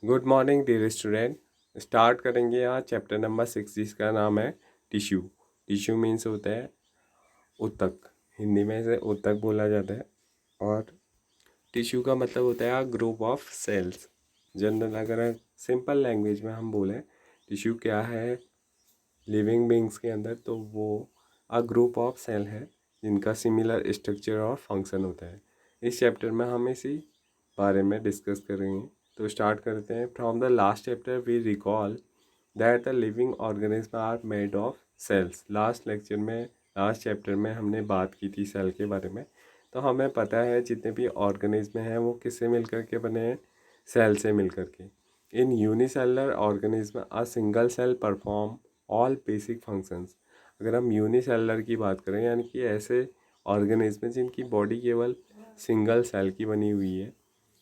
Good morning dear student. Start करेंगे यहाँ chapter number 6 जिसका नाम है टिश्यू। टिश्यू मीन्स होता है ऊतक, हिंदी में इसे ऊतक बोला जाता है। और टिश्यू का मतलब होता है ग्रुप ऑफ सेल्स। जनरल अगर सिंपल लैंग्वेज में हम बोलें टिश्यू क्या है लिविंग बींग्स के अंदर, तो वो ग्रुप ऑफ सेल है जिनका सिमिलर स्ट्रक्चर और फंक्शन होता है। इस चैप्टर में हम इसी बारे में डिस्कस करेंगे। तो स्टार्ट करते हैं। From the last chapter we recall that the living organism are made of cells. Last chapter में हमने बात की थी सेल के बारे में। तो हमें पता है जितने भी ऑर्गेनिज्म हैं वो किससे मिलकर के बने हैं, सेल से मिलकर के। In unicellular organism a single cell perform all basic functions. अगर हम यूनिसेलुलर की बात करें यानी कि ऐसे ऑर्गेनिज्म जिनकी बॉडी केवल सिंगल सेल की बनी हुई है,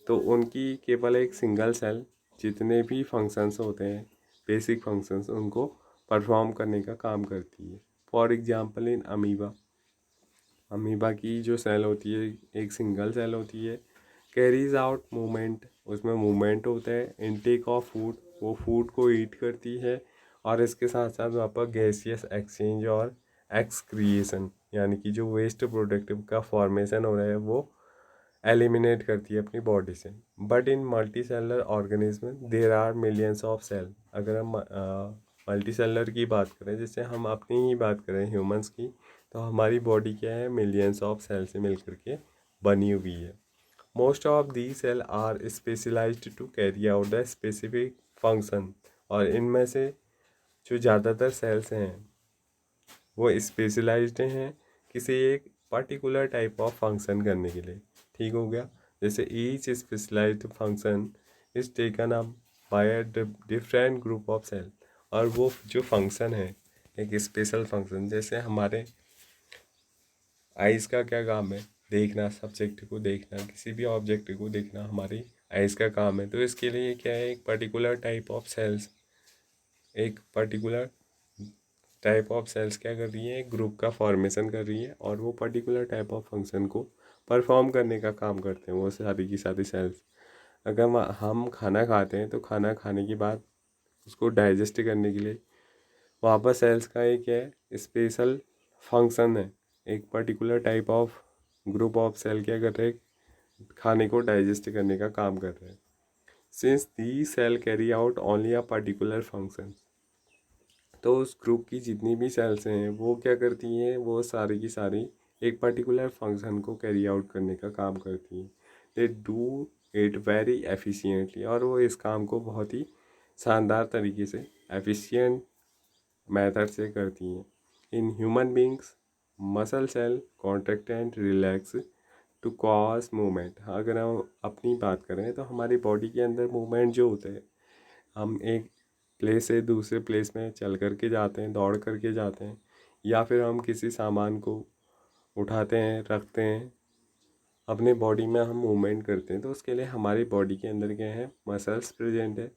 तो उनकी केवल एक सिंगल सेल जितने भी फंक्शंस होते हैं बेसिक फंक्शंस उनको परफॉर्म करने का काम करती है। For example in amoeba, amoeba की जो सेल होती है एक सिंगल सेल होती है। कैरीज आउट मूवमेंट, उसमें मूवमेंट होता है। इनटेक ऑफ फूड, वो फूड को ईट करती है। और इसके साथ साथ वहाँ पर गैसियस एक्सचेंज और एक्सक्रिएशन यानी कि जो वेस्ट प्रोडक्ट का फॉर्मेशन हो रहा है वो एलिमिनेट करती है अपनी बॉडी से। But in multicellular organism there are millions of cell. अगर हम मल्टी सेलर की बात करें, जैसे हम अपनी ही बात करें ह्यूमंस की, तो हमारी बॉडी क्या है, मिलियंस ऑफ सेल से मिलकर के बनी हुई है। Most of the cell are specialized to carry out the specific function. और इनमें से जो ज़्यादातर सेल्स हैं वो स्पेशलाइज्ड हैं किसी एक पर्टिकुलर टाइप ऑफ फंक्शन करने के लिए। ठीक हो गया। जैसे each specialized function is taken up by a different group of cell. और वो जो फंक्शन है एक स्पेशल फंक्शन, जैसे हमारे आइज़ का क्या काम है, देखना, सब्जेक्ट को देखना, किसी भी ऑब्जेक्ट को देखना हमारी आइज़ का काम है। तो इसके लिए क्या है, एक पर्टिकुलर टाइप ऑफ सेल्स, एक पर्टिकुलर टाइप ऑफ सेल्स क्या कर रही है, एक ग्रुप का फॉर्मेशन कर रही है और वो पर्टिकुलर टाइप ऑफ फंक्शन को परफॉर्म करने का काम करते हैं वो सारी की सारी सेल्स। अगर हम खाना खाते हैं तो खाना खाने के बाद उसको डाइजेस्ट करने के लिए वहाँ पर सेल्स का एक है स्पेशल फंक्शन है। एक particular type of group of cell क्या कर रहे हैं, खाने को डाइजेस्ट करने का काम कर रहे हैं। Since the cell carry out only a particular function, तो उस ग्रुप की जितनी भी सेल्स हैं वो क्या करती हैं, वो सारी की सारी एक पर्टिकुलर फंक्शन को कैरी आउट करने का काम करती हैं। They do it very efficiently, और वो इस काम को बहुत ही शानदार तरीके से एफिशिएंट मेथड से करती हैं। In human beings muscle cell contract and relax to cause movement. अगर हम अपनी बात करें तो हमारी बॉडी के अंदर मूवमेंट जो होते हैं, हम एक प्लेस से दूसरे प्लेस में चल कर के जाते हैं, दौड़ कर के जाते हैं, या फिर हम किसी सामान को उठाते हैं, रखते हैं, अपने बॉडी में हम मूवमेंट करते हैं। तो उसके लिए हमारी बॉडी के अंदर क्या है, मसल्स प्रेजेंट है,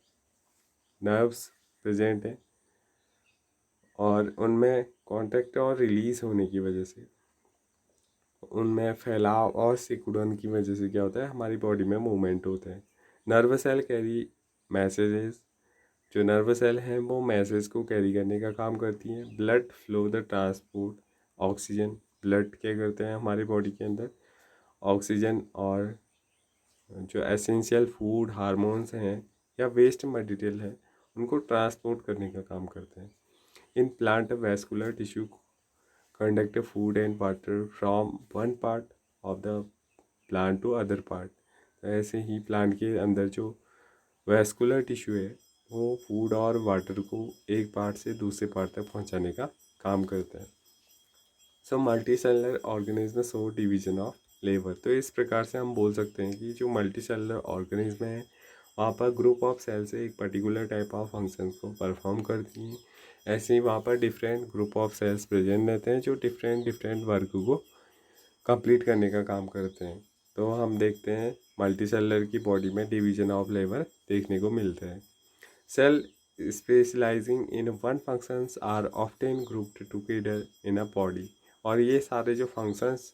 नर्व्स प्रेजेंट है, और उनमें कॉन्टैक्ट और रिलीज होने की वजह से, उनमें फैलाव और सिकुड़न की वजह से क्या होता है, हमारी बॉडी में मूवमेंट होता है। नर्व सेल कैरी मैसेजेस, जो नर्व सेल हैं वो मैसेज को कैरी करने का काम करती हैं। Blood flow the transport oxygen, blood क्या करते हैं हमारी बॉडी के अंदर, ऑक्सीजन और जो एसेंशियल फूड हार्मोन्स हैं या वेस्ट मटेरियल है उनको ट्रांसपोर्ट करने का काम करते हैं। In plant vascular tissue conduct food and water from one part of the plant to other part. तो ऐसे ही प्लांट के अंदर जो वेस्कुलर टिश्यू है वो फूड और वाटर को एक पार्ट से दूसरे पार्ट तक पहुंचाने का काम करता है। So multi cellular organism show division of labour. तो इस प्रकार से हम बोल सकते हैं कि जो मल्टी सेलुलर ऑर्गेनिज्म है वहाँ पर ग्रुप ऑफ सेल से एक पर्टिकुलर टाइप ऑफ फंक्शन को परफॉर्म करती हैं। ऐसे ही वहाँ पर different group of cells present रहते हैं जो डिफरेंट डिफरेंट वर्क को कंप्लीट करने का काम करते हैं। तो हम देखते हैं मल्टी सेलुलर की बॉडी में डिवीजन ऑफ लेबर देखने को मिलता है। Cell specializing in one functions are often grouped together in a body. और ये सारे जो फंक्शंस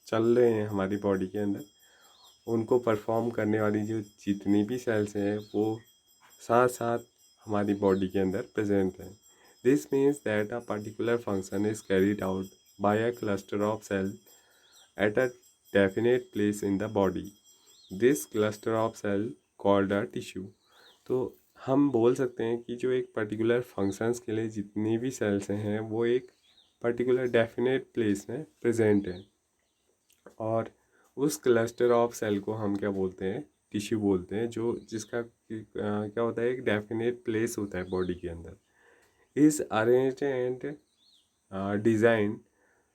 चल रहे हैं हमारी बॉडी के अंदर उनको परफॉर्म करने वाली जो जितनी भी सेल्स हैं वो साथ साथ हमारी बॉडी के अंदर प्रेजेंट है। This means that a particular function is carried out by a cluster of cell at a definite place in the body. This cluster of cell called a tissue. तो हम बोल सकते हैं कि जो एक पर्टिकुलर फंक्शंस के लिए जितनी भी सेल्स हैं वो एक पर्टिकुलर डेफिनेट प्लेस में प्रेजेंट है, और उस क्लस्टर ऑफ सेल को हम क्या बोलते हैं, टिश्यू बोलते हैं, जो जिसका क्या होता है, एक डेफिनेट प्लेस होता है बॉडी के अंदर। Is arranged and design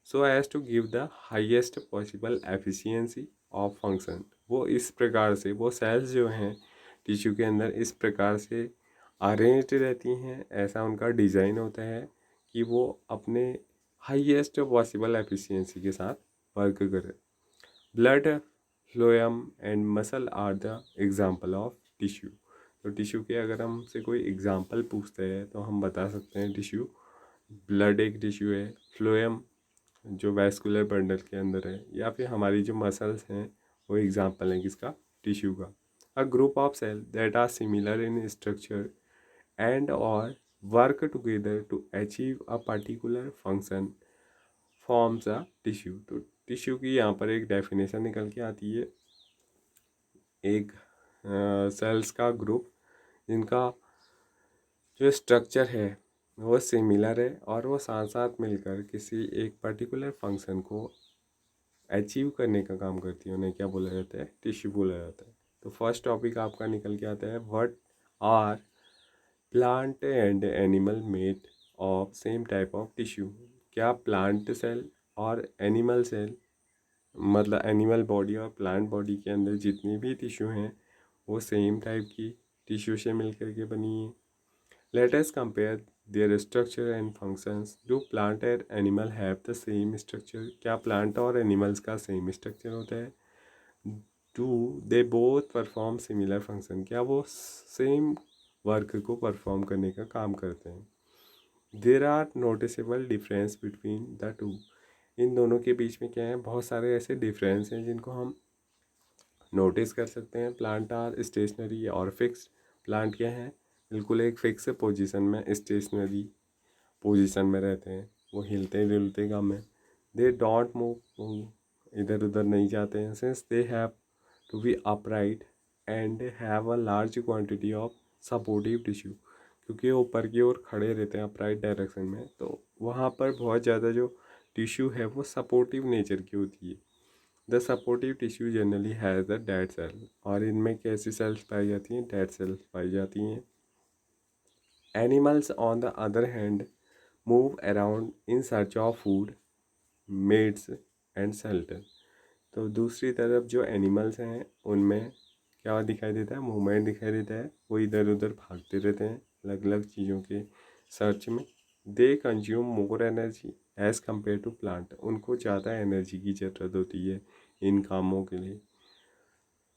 so as to give the highest possible efficiency of function. वो इस प्रकार से, वो सेल्स जो हैं टिश्यू के अंदर इस प्रकार से अरेंज्ड रहती हैं, ऐसा उनका डिज़ाइन होता है कि वो अपने हाईएस्ट पॉसिबल एफिशिएंसी के साथ वर्क करें। Blood, phloem and muscle are the example of tissue. तो टिश्यू के अगर हमसे कोई एग्जाम्पल पूछते हैं तो हम बता सकते हैं टिश्यू, ब्लड एक टिश्यू है, फ्लोएम जो वैस्कुलर बंडल के अंदर है, या फिर हमारी जो मसल्स हैं वो एग्जाम्पल हैं किसका, टिश्यू का। A group of cell that are similar in structure and और work together to achieve a particular function forms a tissue. तो टिश्यू की यहाँ पर एक डेफिनेशन निकल के आती है, एक सेल्स का ग्रुप जिनका जो स्ट्रक्चर है वो सिमिलर है और वो साथ साथ मिलकर किसी एक पर्टिकुलर फंक्शन को अचीव करने का काम करती है, उन्हें क्या बोला जाता है, टिश्यू बोला जाता है। तो फर्स्ट टॉपिक आपका निकल के आता है, what are plant and animal made of same type of tissue. क्या प्लांट सेल और एनिमल सेल, मतलब एनिमल बॉडी और प्लांट बॉडी के अंदर जितनी भी टिश्यू हैं वो सेम टाइप की टिश्यू से मिल करके बनी है। Let us compare there structure and functions. Do plant and animal have the same structure. क्या प्लांट और एनिमल्स का सेम स्ट्रक्चर होता है। Do they both perform similar function. क्या वो सेम वर्क को परफॉर्म करने का काम करते हैं। There are noticeable difference between the two. इन दोनों के बीच में क्या है, बहुत सारे ऐसे डिफरेंस हैं जिनको हम नोटिस कर सकते हैं। प्लांट आर स्टेशनरी और फिक्स्ड। प्लांट क्या है, बिल्कुल एक फिक्स पोजीशन में, स्टेशनरी पोजीशन में रहते हैं, वो हिलते डुलते कम है। दे डोंट मूव, इधर उधर नहीं जाते हैं। Since they have to be upright and have a large quantity of supportive tissue. क्योंकि वो ऊपर की ओर खड़े रहते हैं अपराइट डायरेक्शन में, तो वहाँ पर बहुत ज़्यादा जो टिश्यू है वो सपोर्टिव नेचर की होती है। The supportive tissue generally has the dead cell. और इनमें कैसी सेल्स पाई जाती हैं, डेड सेल्स पाई जाती हैं। Animals on the other hand move around in search of food, mates and shelter. तो दूसरी तरफ जो एनिमल्स हैं उनमें क्या दिखाई देता है, मूवमेंट दिखाई देता है, वो इधर उधर भागते रहते हैं अलग अलग चीज़ों के सर्च में। They consume more energy as compare to plant. उनको ज़्यादा एनर्जी की ज़रूरत होती है इन कामों के लिए।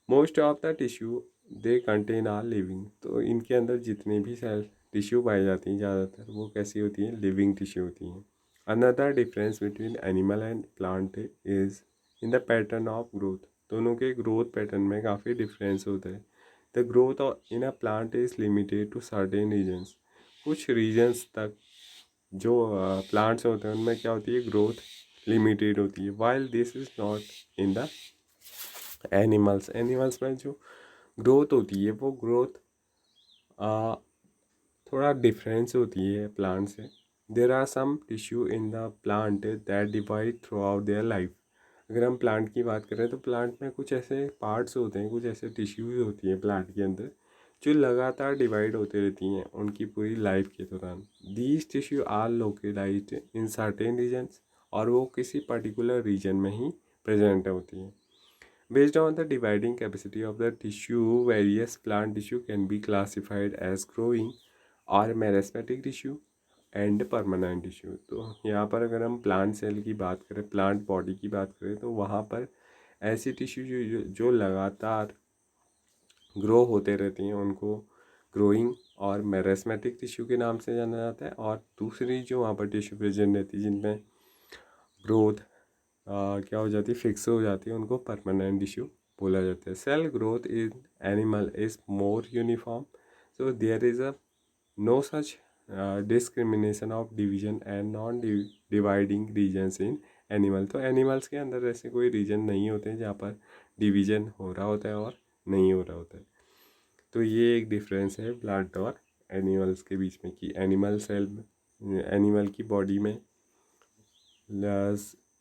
Most of the tissue they contain are living. तो इनके अंदर जितने भी सेल टिश्यू पाई जाती हैं ज़्यादातर वो कैसी होती हैं, लिविंग टिश्यू होती हैं। Another difference between animal and plant is in the pattern of growth. दोनों के ग्रोथ पैटर्न में काफ़ी डिफरेंस होता है। The growth in a plant is limited to certain regions. कुछ रीजन्स तक जो प्लांट्स होते हैं उनमें क्या होती है, ग्रोथ लिमिटेड होती है। While this is not in the animals. Animals में जो ग्रोथ होती है वो ग्रोथ थोड़ा डिफरेंस होती है प्लांट से। There are some tissue in the plant that divide throughout their life. अगर हम प्लांट की बात करें तो प्लांट में कुछ ऐसे पार्ट्स होते हैं, कुछ ऐसे टिश्यूज होती हैं प्लांट के अंदर जो लगातार डिवाइड होती रहती हैं उनकी पूरी लाइफ के दौरान। These tissue are localized in certain regions. और वो किसी पर्टिकुलर रीजन में ही प्रेजेंट होती हैं। Based on the dividing capacity of the tissue, various plant tissue can be classified as growing or meristematic tissue and permanent tissue। तो यहाँ पर अगर हम प्लांट सेल की बात करें, प्लांट बॉडी की बात करें, तो वहाँ पर ऐसी टिश्यू जो लगातार ग्रो होते रहती हैं उनको ग्रोइंग और मेरिस्मेटिक टिश्यू के नाम से जाना जाता है। और दूसरी जो वहाँ पर टिश्यू प्रेजेंट रहती है जिनमें ग्रोथ क्या हो जाती है, फिक्स हो जाती है, उनको परमानेंट टिश्यू बोला जाता है। Cell growth in animal is more uniform. So there is a no such discrimination of division and non dividing regions in animal. तो एनिमल्स के अंदर ऐसे कोई रीजन नहीं होते हैं जहाँ पर डिवीजन हो रहा होता है और नहीं हो रहा होता है। तो ये एक डिफरेंस है प्लांट और एनिमल्स के बीच में कि एनिमल सेल एनिमल की बॉडी में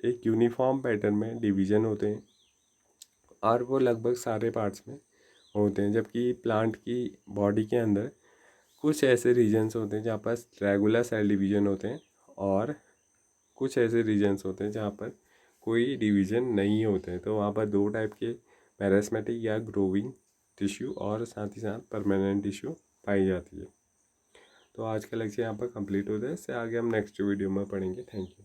एक यूनिफॉर्म पैटर्न में डिवीजन होते हैं और वो लगभग सारे पार्ट्स में होते हैं, जबकि प्लांट की बॉडी के अंदर कुछ ऐसे रीजन्स होते हैं जहाँ पर रेगुलर सेल डिवीजन होते हैं और कुछ ऐसे रीजन्स होते हैं जहाँ पर कोई डिवीजन नहीं होते हैं। तो वहाँ पर दो टाइप के मैरिस्मेटिक या ग्रोविंग टिश्यू और साथ ही साथ परमानेंट टिश्यू पाई जाती है। तो आज का लेक्चर यहाँ पर कंप्लीट होता है। इससे आगे हम नेक्स्ट वीडियो में पढ़ेंगे। Thank you.